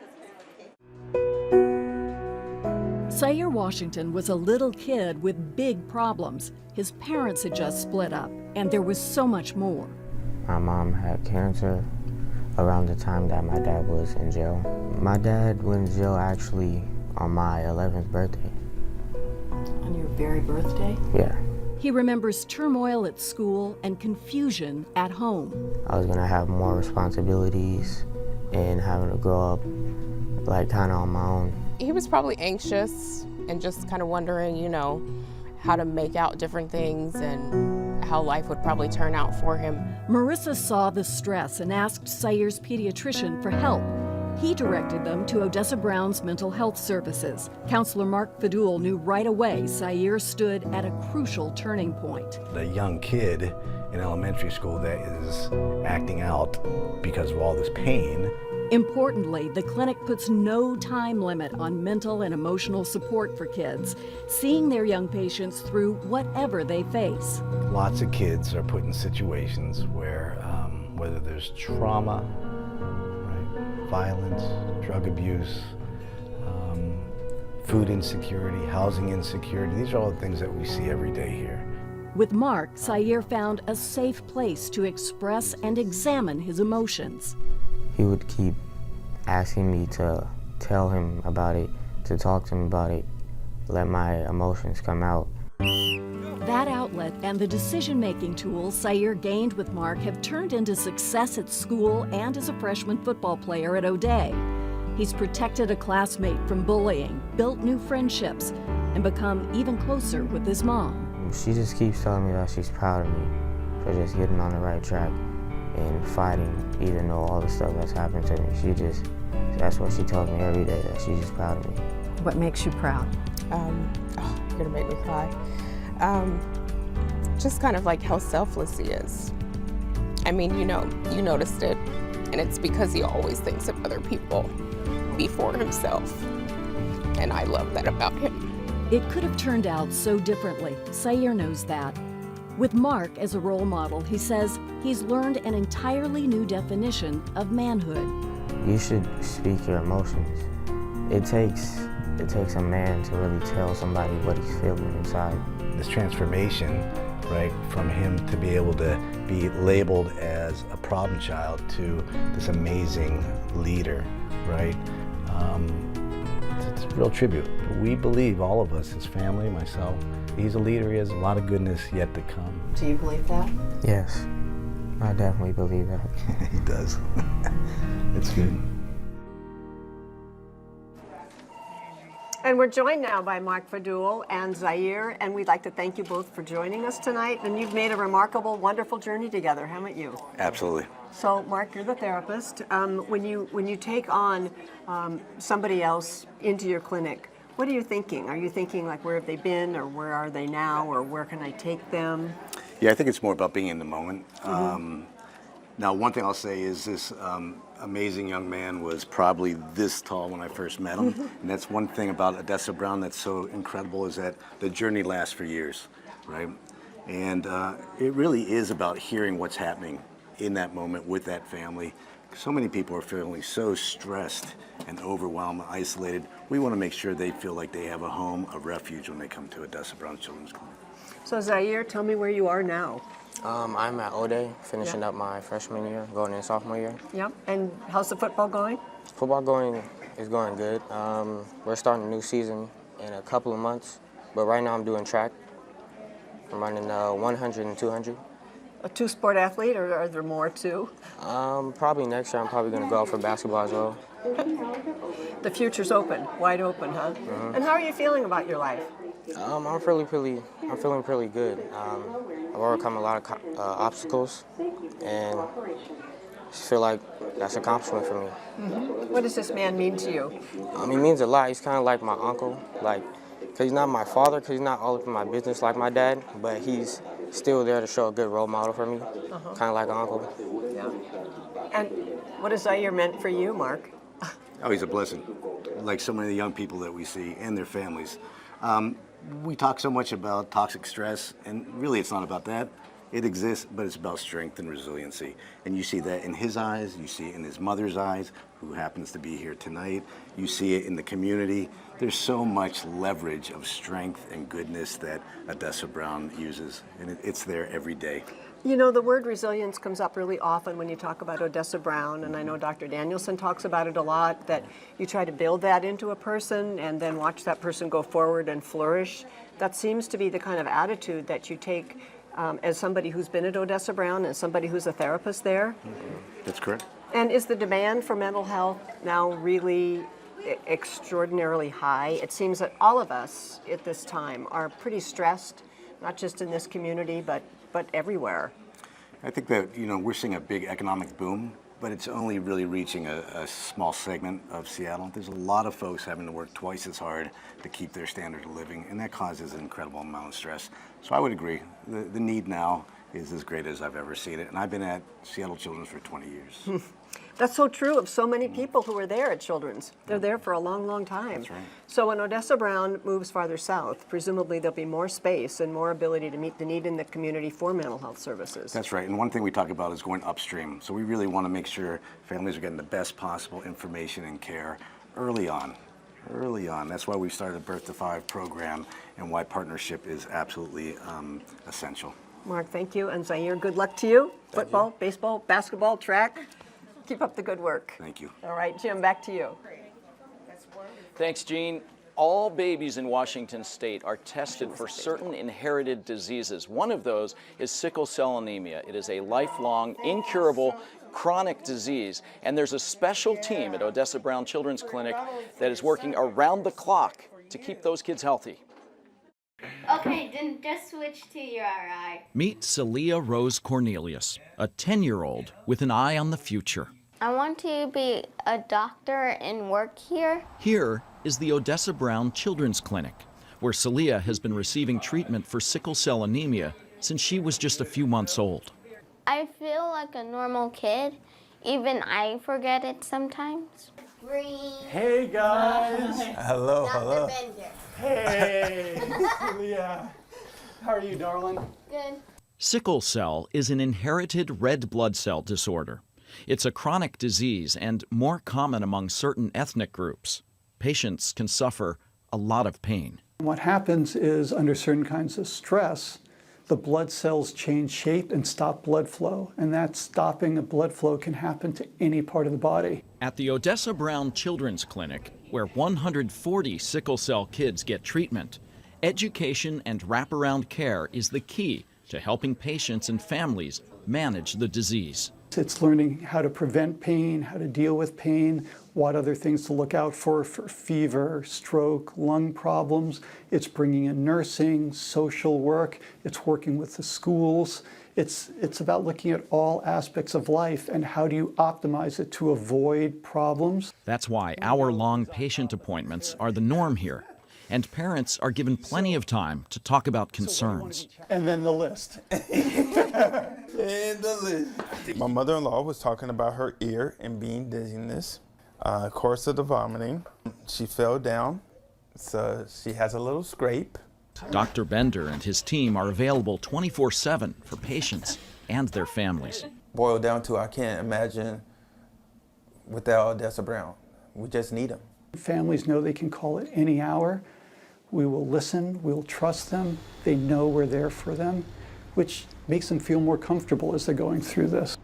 Sayer Washington was a little kid with big problems. His parents had just split up, and there was so much more. My mom had cancer around the time that my dad was in jail. My dad went in jail actually on my 11th birthday. On your very birthday? Yeah. He remembers turmoil at school and confusion at home. I was gonna have more responsibilities and having to grow up like kind of on my own. He was probably anxious and just kind of wondering, you know, how to make out different things and how life would probably turn out for him. Marissa saw the stress and asked Sayer's pediatrician for help. He directed them to Odessa Brown's mental health services. Counselor Mark Fadul knew right away Sayer stood at a crucial turning point. The young kid in elementary school that is acting out because of all this pain. Importantly, the clinic puts no time limit on mental and emotional support for kids, seeing their young patients through whatever they face. Lots of kids are put in situations where whether there's trauma, violence, drug abuse, food insecurity, housing insecurity. These are all the things that we see every day here. With Mark, Sayer found a safe place to express and examine his emotions. He would keep asking me to tell him about it, to talk to him about it, let my emotions come out. That outlet and the decision-making tools Sayer gained with Mark have turned into success at school and as a freshman football player at O'Day. He's protected a classmate from bullying, built new friendships, and become even closer with his mom. She just keeps telling me that she's proud of me for just getting on the right track and fighting, even though all the stuff that's happened to me. That's what she tells me every day, that she's just proud of me. What makes you proud? You're gonna make me cry. Just kind of like how selfless he is. I mean, you noticed it, and it's because he always thinks of other people before himself. And I love that about him. It could have turned out so differently. Sayer knows that. With Mark as a role model, he says he's learned an entirely new definition of manhood. You should speak your emotions. It takes a man to really tell somebody what he's feeling inside. This transformation, right, from him to be able to be labeled as a problem child to this amazing leader, right? It's a real tribute. We believe, all of us, his family, myself, he's a leader. He has a lot of goodness yet to come. Do you believe that? Yes, I definitely believe that. He does. It's good. And we're joined now by Mark Fadul and Zaire, and we'd like to thank you both for joining us tonight. And you've made a remarkable, wonderful journey together, haven't you? Absolutely. So, Mark, you're the therapist. When you take on somebody else into your clinic, what are you thinking? Are you thinking like, where have they been, or where are they now, or where can I take them? Yeah, I think it's more about being in the moment. Now, one thing I'll say is this amazing young man was probably this tall when I first met him. And that's one thing about Odessa Brown that's so incredible, is that the journey lasts for years, right? And it really is about hearing what's happening in that moment with that family. So many people are feeling so stressed and overwhelmed, isolated. We want to make sure they feel like they have a home, a refuge when they come to Odessa Brown Children's Clinic. So, Zaire, tell me where you are now. I'm at Odessa, finishing up my freshman year, going in sophomore year. Yep. And how's the football going? Football is going good. We're starting a new season in a couple of months, but right now I'm doing track. I'm running 100 and 200. A two-sport athlete, or are there more too? Probably next year I'm probably going to go out for basketball as well. The future's open, wide open, huh? And how are you feeling about your life? I'm feeling pretty good. I've overcome a lot of obstacles, and I feel like that's an accomplishment for me. What does this man mean to you? He means a lot. He's kind of like my uncle, because he's not my father, because he's not all up in my business like my dad, but he's still there to show a good role model for me, kind of like an uncle. Yeah. And what has Zaire meant for you, Mark? Oh, he's a blessing, like so many of the young people that we see and their families. We talk so much about toxic stress, and really it's not about that. It exists, but it's about strength and resiliency. And you see that in his eyes, you see it in his mother's eyes, who happens to be here tonight. You see it in the community. There's so much leverage of strength and goodness that Odessa Brown uses, and it's there every day. You know, the word resilience comes up really often when you talk about Odessa Brown, and I know Dr. Danielson talks about it a lot, that you try to build that into a person and then watch that person go forward and flourish. That seems to be the kind of attitude that you take as somebody who's been at Odessa Brown and somebody who's a therapist there. That's correct. And is the demand for mental health now really extraordinarily high? It seems that all of us at this time are pretty stressed, not just in this community, but everywhere. I think that, we're seeing a big economic boom, but it's only really reaching a small segment of Seattle. There's a lot of folks having to work twice as hard to keep their standard of living, and that causes an incredible amount of stress. So I would agree. The need now is as great as I've ever seen it, and I've been at Seattle Children's for 20 years. That's so true of so many people who are there at Children's. They're there for a long, long time. That's right. So when Odessa Brown moves farther south, presumably there'll be more space and more ability to meet the need in the community for mental health services. That's right. And one thing we talk about is going upstream. So we really want to make sure families are getting the best possible information and care early on. Early on. That's why we started a Birth to 5 program and why partnership is absolutely essential. Mark, thank you. And Zaire, good luck to you. Football, baseball, basketball, track. Keep up the good work. Thank you. All right, Jim, back to you. Thanks, Jean. All babies in Washington state are tested for certain inherited diseases. One of those is sickle cell anemia. It is a lifelong, incurable, chronic disease, and there's a special team at Odessa Brown Children's Clinic that is working around the clock to keep those kids healthy. Okay, then just switch to your eye. Meet Celia Rose Cornelius, a 10-year-old with an eye on the future. I want to be a doctor and work here. Here is the Odessa Brown Children's Clinic, where Celia has been receiving treatment for sickle cell anemia since she was just a few months old. I feel like a normal kid. Even I forget it sometimes. Hey guys! Hello, hello. Hey, Celia. How are you, darling? Good. Sickle cell is an inherited red blood cell disorder. It's a chronic disease and more common among certain ethnic groups. Patients can suffer a lot of pain. What happens is, under certain kinds of stress, the blood cells change shape and stop blood flow, and that stopping of blood flow can happen to any part of the body. At the Odessa Brown Children's Clinic, where 140 sickle cell kids get treatment, education and wraparound care is the key to helping patients and families manage the disease. It's learning how to prevent pain, how to deal with pain, what other things to look out for fever, stroke, lung problems. It's bringing in nursing, social work. It's working with the schools. It's about looking at all aspects of life and how do you optimize it to avoid problems. That's why hour-long patient appointments are the norm here, and parents are given plenty of time to talk about concerns. And then the list. My mother-in-law was talking about her ear and being dizziness, course of the vomiting. She fell down, so she has a little scrape. Dr. Bender and his team are available 24/7 for patients and their families. Boiled down to, I can't imagine without Odessa Brown. We just need them. Families know they can call at any hour. We will listen, we'll trust them. They know we're there for them, which makes them feel more comfortable as they're going through this.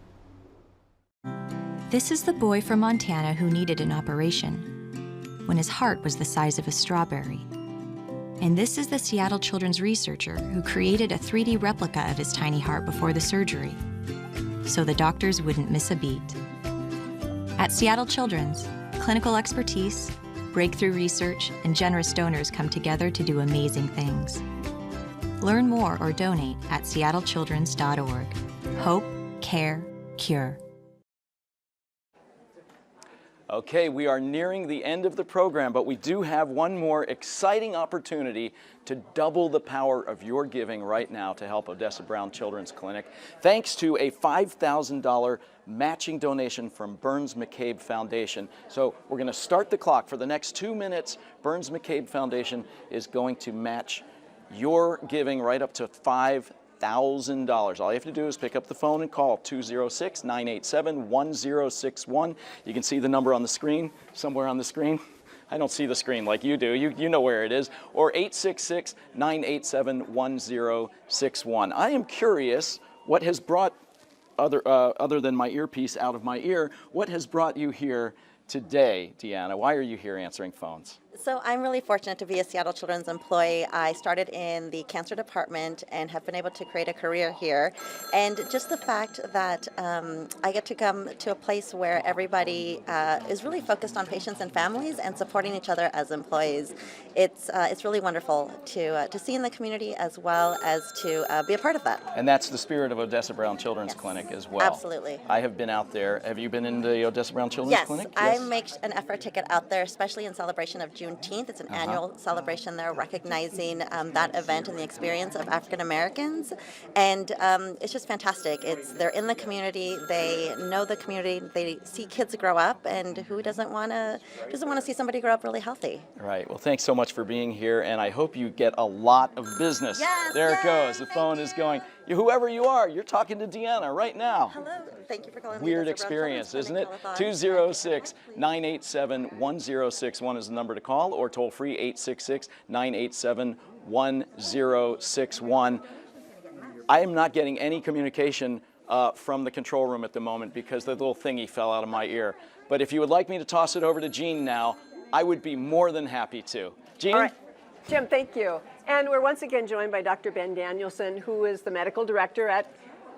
This is the boy from Montana who needed an operation when his heart was the size of a strawberry. And this is the Seattle Children's researcher who created a 3D replica of his tiny heart before the surgery, so the doctors wouldn't miss a beat. At Seattle Children's, clinical expertise, breakthrough research, and generous donors come together to do amazing things. Learn more or donate at seattlechildrens.org. Hope, care, cure. Okay, we are nearing the end of the program, but we do have one more exciting opportunity to double the power of your giving right now to help Odessa Brown Children's Clinic, thanks to a $5,000 matching donation from Burns McCabe Foundation. So we're going to start the clock. For the next 2 minutes, Burns McCabe Foundation is going to match your giving right up to $5,000. All you have to do is pick up the phone and call 206-987-1061. You can see the number on the screen, somewhere on the screen. I don't see the screen like you do. You know where it is. Or 866-987-1061. I am curious what has brought, other than my earpiece out of my ear, what has brought you here today, Deanna? Why are you here answering phones? So I'm really fortunate to be a Seattle Children's employee. I started in the cancer department and have been able to create a career here. And just the fact that I get to come to a place where everybody is really focused on patients and families and supporting each other as employees. It's really wonderful to see in the community as well as to be a part of that. And that's the spirit of Odessa Brown Children's Clinic as well. Absolutely. I have been out there. Have you been in the Odessa Brown Children's Clinic? Yes, I make an effort to get out there, especially in celebration of Juneteenth. It's an annual celebration there recognizing that event and the experience of African Americans. And it's just fantastic. They're in the community, they know the community, they see kids grow up, and who doesn't want to see somebody grow up really healthy? Right. Well, thanks so much for being here, and I hope you get a lot of business. Yes, there it goes. The phone is going. Whoever you are, you're talking to Deanna right now. Hello. Thank you for calling. Weird experience, isn't it? 206-987-1061 is the number to call, or toll free 866-987-1061. I am not getting any communication from the control room at the moment because the little thingy fell out of my ear. But if you would like me to toss it over to Jean now, I would be more than happy to. Jean? All right. Jim, thank you. And we're once again joined by Dr. Ben Danielson, who is the medical director at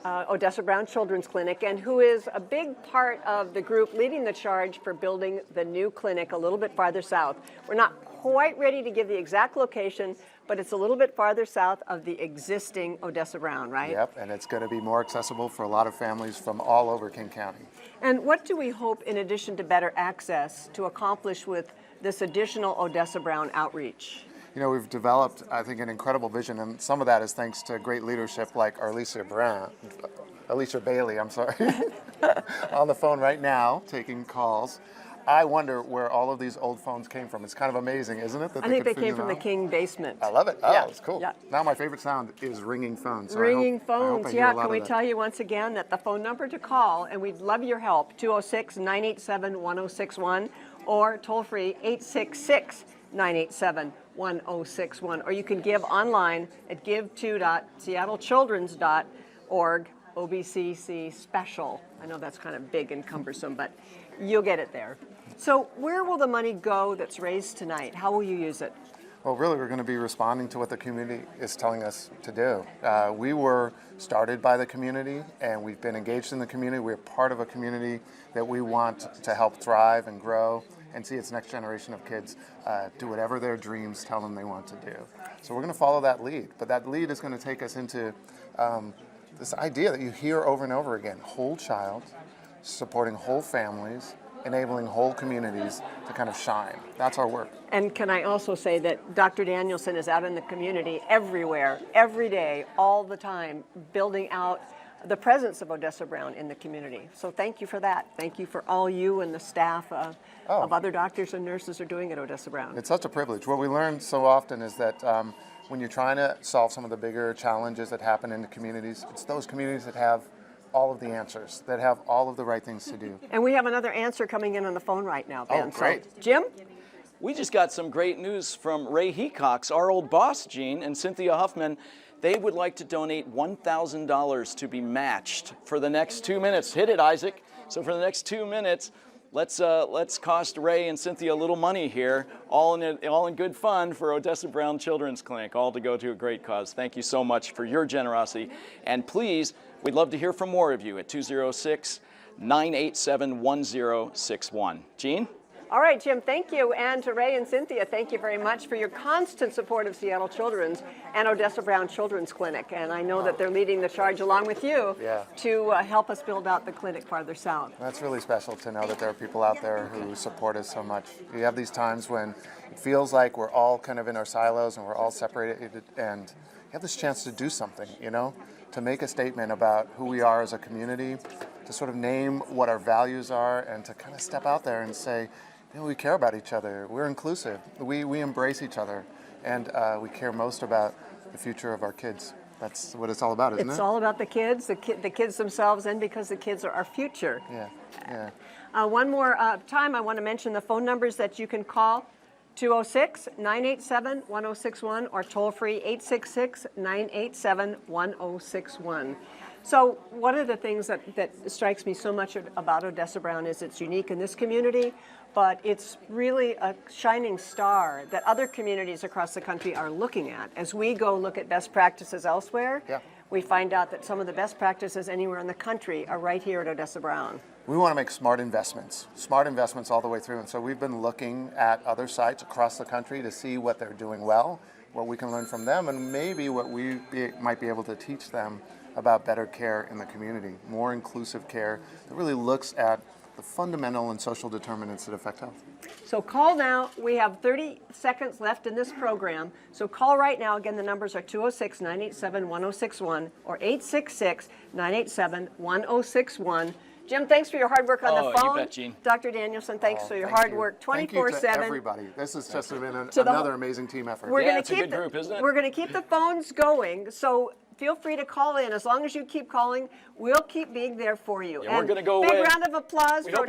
Odessa Brown Children's Clinic, and who is a big part of the group leading the charge for building the new clinic a little bit farther south. We're not quite ready to give the exact location, but it's a little bit farther south of the existing Odessa Brown, right? Yep, and it's going to be more accessible for a lot of families from all over King County. And what do we hope, in addition to better access, to accomplish with this additional Odessa Brown outreach? You know, we've developed, I think, an incredible vision, and some of that is thanks to great leadership like Alicia Bailey, I'm sorry, on the phone right now, taking calls. I wonder where all of these old phones came from. It's kind of amazing, isn't it? I think they came from the King basement. I love it. Oh, yeah. it's cool. Yeah. Now my favorite sound is ringing phones. So Ringing I hope phones, I hear yeah. a lot Can of we that. tell you once again that the phone number to call, and we'd love your help, 206-987-1061, or toll free 866-987-1061. Or you can give online at give2.seattlechildrens.org, OBCC special. I know that's kind of big and cumbersome, but you'll get it there. So where will the money go that's raised tonight? How will you use it? Well, really, we're going to be responding to what the community is telling us to do. We were started by the community, and we've been engaged in the community. We're part of a community that we want to help thrive and grow and see its next generation of kids do whatever their dreams tell them they want to do. So we're going to follow that lead, but that lead is going to take us into this idea that you hear over and over again: whole child, supporting whole families, enabling whole communities to kind of shine. That's our work. And can I also say that Dr. Danielson is out in the community everywhere, every day, all the time, building out the presence of Odessa Brown in the community. So thank you for that. Thank you for all you and the staff of other doctors and nurses are doing at Odessa Brown. It's such a privilege. What we learn so often is that when you're trying to solve some of the bigger challenges that happen in the communities, it's those communities that have all of the answers, that have all of the right things to do. And we have another answer coming in on the phone right now, Ben. Oh, great. So, Jim? We just got some great news from Ray Hecox, our old boss, Gene, and Cynthia Huffman. They would like to donate $1,000 to be matched for the next 2 minutes. Hit it, Isaac. So for the next 2 minutes, let's cost Ray and Cynthia a little money here, all in good fun for Odessa Brown Children's Clinic, all to go to a great cause. Thank you so much for your generosity. And please, we'd love to hear from more of you at 206-987-1061. Gene? All right, Jim, thank you. And to Ray and Cynthia, thank you very much for your constant support of Seattle Children's and Odessa Brown Children's Clinic. And I know that they're leading the charge along with you to help us build out the clinic farther south. That's really special to know that there are people out there who support us so much. You have these times when it feels like we're all kind of in our silos and we're all separated, and you have this chance to do something, you know, to make a statement about who we are as a community, to sort of name what our values are, and to kind of step out there and say, you know, we care about each other, we're inclusive, we embrace each other, and we care most about the future of our kids. That's what it's all about, isn't it? It's all about the kids, the kids themselves, and because the kids are our future. Yeah. One more time, I want to mention the phone numbers that you can call: 206-987-1061 or toll free 866-987-1061. So one of the things that strikes me so much about Odessa Brown is it's unique in this community, but it's really a shining star that other communities across the country are looking at. As we go look at best practices elsewhere, we find out that some of the best practices anywhere in the country are right here at Odessa Brown. We want to make smart investments all the way through. And so we've been looking at other sites across the country to see what they're doing well, what we can learn from them, and maybe what we might be able to teach them about better care in the community, more inclusive care that really looks at the fundamental and social determinants that affect health. So call now. We have 30 seconds left in this program. So call right now. Again, the numbers are 206-987-1061 or 866-987-1061. Jim, thanks for your hard work on the phone. You bet, Gene. Dr. Danielson, thanks for your hard work 24/7. Thank you to everybody. This has just been another amazing team effort. It's a good group, isn't it? We're going to keep the phones going. So feel free to call in. As long as you keep calling, we'll keep being there for you. Yeah, we're going to go big away. round of applause for